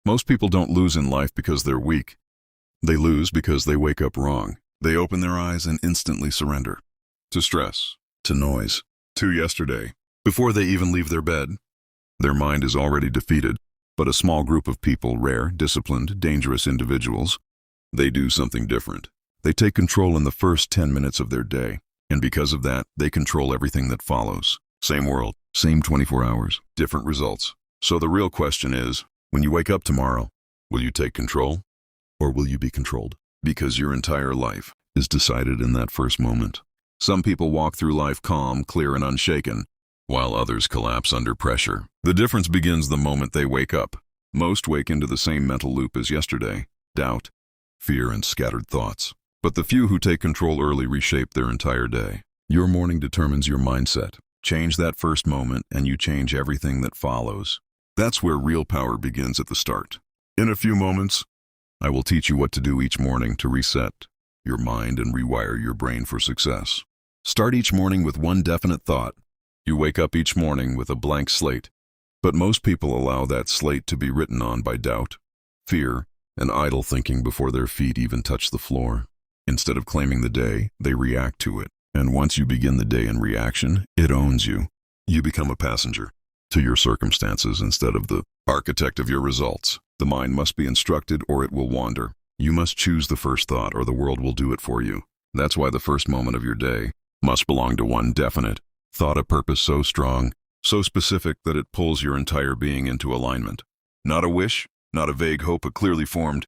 Most people don't lose in life because they're weak. They lose because they wake up wrong. They open their eyes and instantly surrender. To stress, to noise, to yesterday. Before they even leave their bed, their mind is already defeated. But a small group of people, rare, disciplined, dangerous individuals, they do something different. They take control in the first 10 minutes of their day. And because of that, they control everything that follows. Same world, same 24 hours, different results. So the real question is, when you wake up tomorrow, will you take control or will you be controlled? Because your entire life is decided in that first moment. Some people walk through life calm, clear, and unshaken, while others collapse under pressure. The difference begins the moment they wake up. Most wake into the same mental loop as yesterday: doubt, fear, and scattered thoughts. But the few who take control early reshape their entire day. Your morning determines your mindset. Change that first moment and you change everything that follows. That's where real power begins, at the start. In a few moments, I will teach you what to do each morning to reset your mind and rewire your brain for success. Start each morning with one definite thought. You wake up each morning with a blank slate, but most people allow that slate to be written on by doubt, fear, and idle thinking before their feet even touch the floor. Instead of claiming the day, they react to it. And once you begin the day in reaction, it owns you. You become a passenger to your circumstances instead of the architect of your results. The mind must be instructed or it will wander. You must choose the first thought or the world will do it for you. That's why the first moment of your day must belong to one definite thought, a purpose so strong, so specific that it pulls your entire being into alignment. Not a wish, not a vague hope, a clearly formed,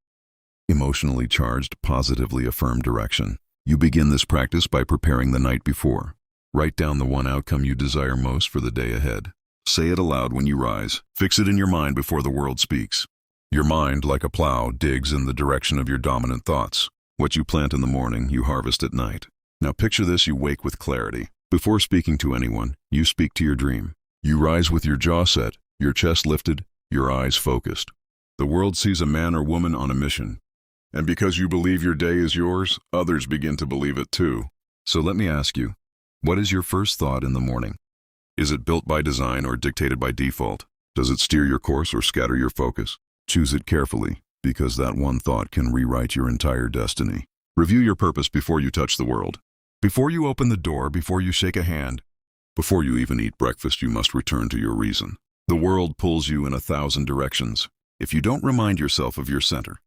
emotionally charged, positively affirmed direction. You begin this practice by preparing the night before. Write down the one outcome you desire most for the day ahead. Say it aloud when you rise. Fix it in your mind before the world speaks. Your mind, like a plow, digs in the direction of your dominant thoughts. What you plant in the morning, you harvest at night. Now picture this: you wake with clarity. Before speaking to anyone, you speak to your dream. You rise with your jaw set, your chest lifted, your eyes focused. The world sees a man or woman on a mission. And because you believe your day is yours, others begin to believe it too. So let me ask you, what is your first thought in the morning? Is it built by design or dictated by default? Does it steer your course or scatter your focus? Choose it carefully, because that one thought can rewrite your entire destiny. Review your purpose before you touch the world. Before you open the door, before you shake a hand, before you even eat breakfast, you must return to your reason. The world pulls you in 1,000 directions. If you don't remind yourself of your center,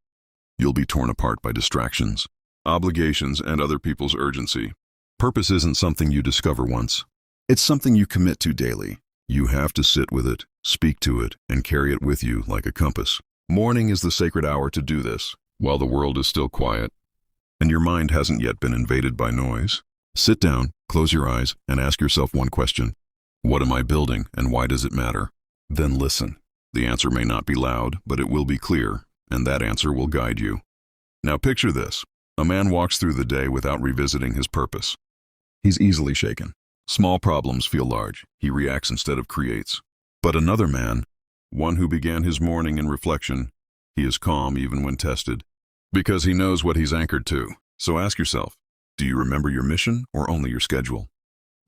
you'll be torn apart by distractions, obligations, and other people's urgency. Purpose isn't something you discover once. It's something you commit to daily. You have to sit with it, speak to it, and carry it with you like a compass. Morning is the sacred hour to do this, while the world is still quiet, and your mind hasn't yet been invaded by noise. Sit down, close your eyes, and ask yourself one question. What am I building, and why does it matter? Then listen. The answer may not be loud, but it will be clear, and that answer will guide you. Now picture this. A man walks through the day without revisiting his purpose. He's easily shaken. Small problems feel large. He reacts instead of creates. But another man, one who began his morning in reflection, he is calm even when tested, because he knows what he's anchored to. So ask yourself, do you remember your mission or only your schedule?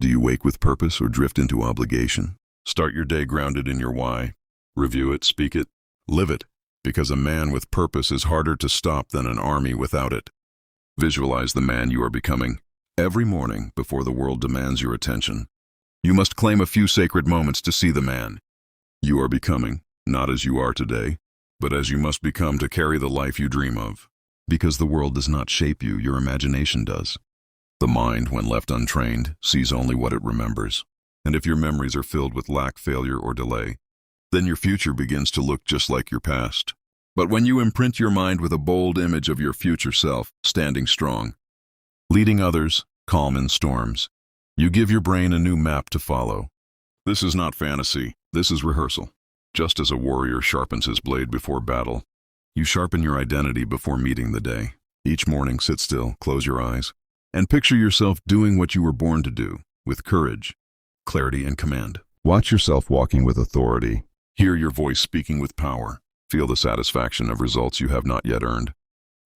Do you wake with purpose or drift into obligation? Start your day grounded in your why. Review it, speak it, live it, because a man with purpose is harder to stop than an army without it. Visualize the man you are becoming. Every morning, before the world demands your attention, you must claim a few sacred moments to see the man you are becoming, not as you are today, but as you must become to carry the life you dream of. Because the world does not shape you, your imagination does. The mind, when left untrained, sees only what it remembers. And if your memories are filled with lack, failure, or delay, then your future begins to look just like your past. But when you imprint your mind with a bold image of your future self, standing strong, leading others, calm in storms, you give your brain a new map to follow. This is not fantasy, this is rehearsal. Just as a warrior sharpens his blade before battle, you sharpen your identity before meeting the day. Each morning, sit still, close your eyes, and picture yourself doing what you were born to do, with courage, clarity, and command. Watch yourself walking with authority. Hear your voice speaking with power. Feel the satisfaction of results you have not yet earned,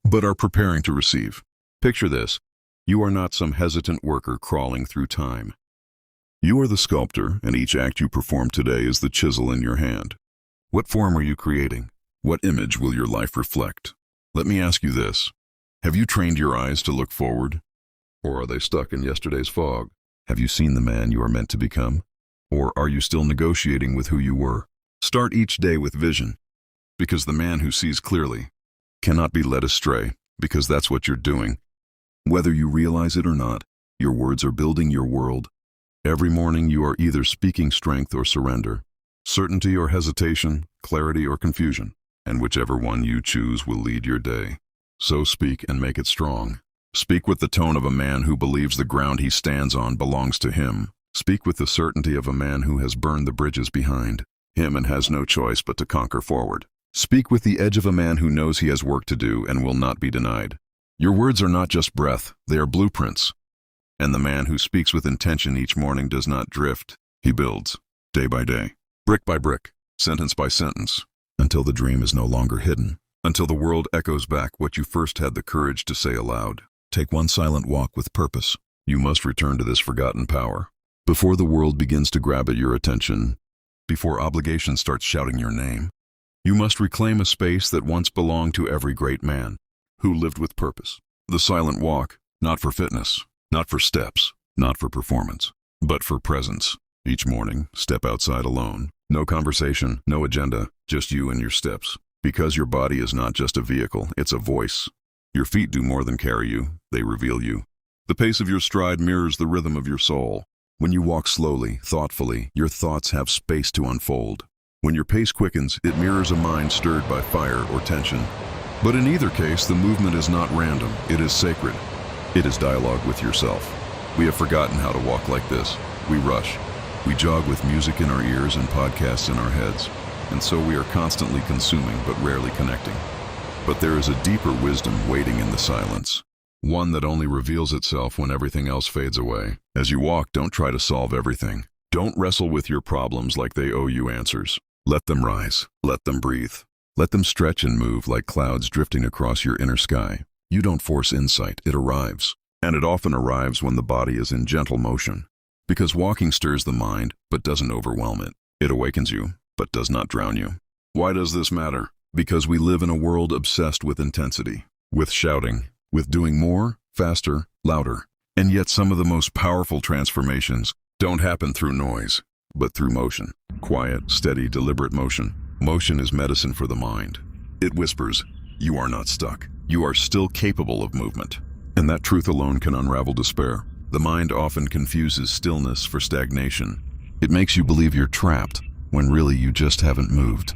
but are preparing to receive. Picture this. You are not some hesitant worker crawling through time. You are the sculptor, and each act you perform today is the chisel in your hand. What form are you creating? What image will your life reflect? Let me ask you this. Have you trained your eyes to look forward? Or are they stuck in yesterday's fog? Have you seen the man you are meant to become? Or are you still negotiating with who you were? Start each day with vision, because the man who sees clearly cannot be led astray, because that's what you're doing. Whether you realize it or not, your words are building your world. Every morning you are either speaking strength or surrender, certainty or hesitation, clarity or confusion, and whichever one you choose will lead your day. So speak and make it strong. Speak with the tone of a man who believes the ground he stands on belongs to him. Speak with the certainty of a man who has burned the bridges behind him and has no choice but to conquer forward. Speak with the edge of a man who knows he has work to do and will not be denied. Your words are not just breath, they are blueprints. And the man who speaks with intention each morning does not drift. He builds, day by day, brick by brick, sentence by sentence, until the dream is no longer hidden, until the world echoes back what you first had the courage to say aloud. Take one silent walk with purpose. You must return to this forgotten power. Before the world begins to grab at your attention, before obligation starts shouting your name, you must reclaim a space that once belonged to every great man who lived with purpose. The silent walk, not for fitness, not for steps, not for performance, but for presence. Each morning, step outside alone. No conversation, no agenda, just you and your steps. Because your body is not just a vehicle, it's a voice. Your feet do more than carry you, they reveal you. The pace of your stride mirrors the rhythm of your soul. When you walk slowly, thoughtfully, your thoughts have space to unfold. When your pace quickens, it mirrors a mind stirred by fire or tension. But in either case, the movement is not random, it is sacred. It is dialogue with yourself. We have forgotten how to walk like this. We rush. We jog with music in our ears and podcasts in our heads. And so we are constantly consuming but rarely connecting. But there is a deeper wisdom waiting in the silence. One that only reveals itself when everything else fades away. As you walk, don't try to solve everything. Don't wrestle with your problems like they owe you answers. Let them rise. Let them breathe. Let them stretch and move like clouds drifting across your inner sky. You don't force insight, it arrives. And it often arrives when the body is in gentle motion. Because walking stirs the mind, but doesn't overwhelm it. It awakens you, but does not drown you. Why does this matter? Because we live in a world obsessed with intensity, with shouting, with doing more, faster, louder. And yet some of the most powerful transformations don't happen through noise, but through motion. Quiet, steady, deliberate motion. Motion is medicine for the mind. It whispers, you are not stuck. You are still capable of movement. And that truth alone can unravel despair. The mind often confuses stillness for stagnation. It makes you believe you're trapped, when really you just haven't moved.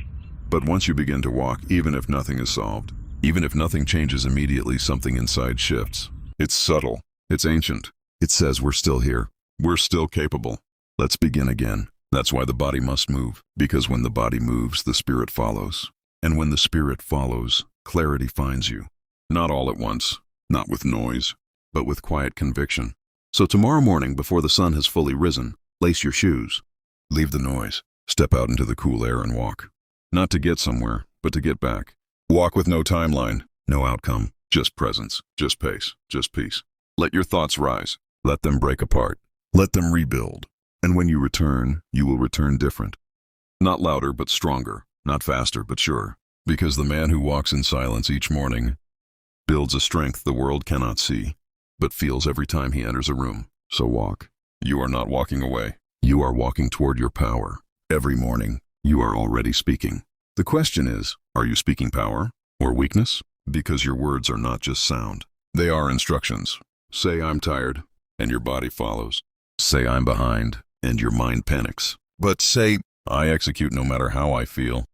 But once you begin to walk, even if nothing is solved, even if nothing changes immediately, something inside shifts. It's subtle. It's ancient. It says we're still here. We're still capable. Let's begin again. That's why the body must move, because when the body moves, the spirit follows. And when the spirit follows, clarity finds you. Not all at once, not with noise, but with quiet conviction. So tomorrow morning, before the sun has fully risen, lace your shoes. Leave the noise. Step out into the cool air and walk. Not to get somewhere, but to get back. Walk with no timeline, no outcome, just presence, just pace, just peace. Let your thoughts rise. Let them break apart. Let them rebuild. And when you return, you will return different. Not louder, but stronger. Not faster, but sure. Because the man who walks in silence each morning builds a strength the world cannot see, but feels every time he enters a room. So walk. You are not walking away. You are walking toward your power. Every morning, you are already speaking. The question is, are you speaking power or weakness? Because your words are not just sound. They are instructions. Say, I'm tired, and your body follows. Say, I'm behind, and your mind panics. But say, I execute no matter how I feel,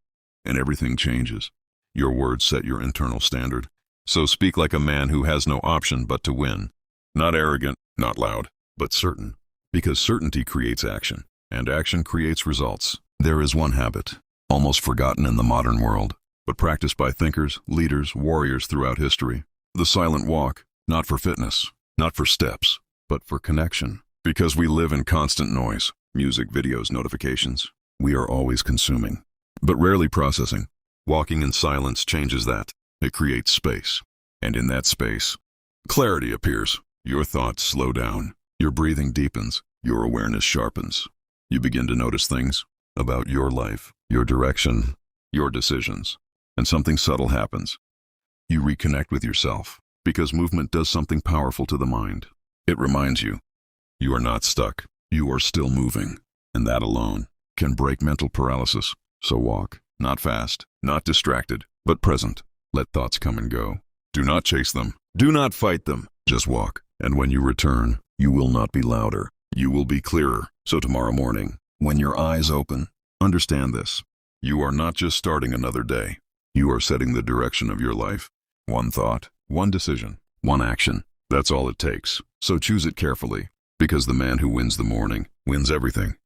and everything changes. Your words set your internal standard. So speak like a man who has no option but to win. Not arrogant, not loud, but certain. Because certainty creates action, and action creates results. There is one habit, almost forgotten in the modern world, but practiced by thinkers, leaders, warriors throughout history. The silent walk, not for fitness, not for steps, but for connection. Because we live in constant noise, music, videos, notifications. We are always consuming, but rarely processing. Walking in silence changes that. It creates space. And in that space, clarity appears. Your thoughts slow down. Your breathing deepens. Your awareness sharpens. You begin to notice things about your life, your direction, your decisions. and something subtle happens. You reconnect with yourself, because movement does something powerful to the mind. It reminds you, you are not stuck, you are still moving, and that alone can break mental paralysis. So walk, not fast, not distracted, but present. Let thoughts come and go. Do not chase them. Do not fight them. Just walk. And when you return, you will not be louder. You will be clearer. So tomorrow morning, when your eyes open, understand this. You are not just starting another day. You are setting the direction of your life. One thought, one decision, one action. That's all it takes. So choose it carefully, because the man who wins the morning wins everything.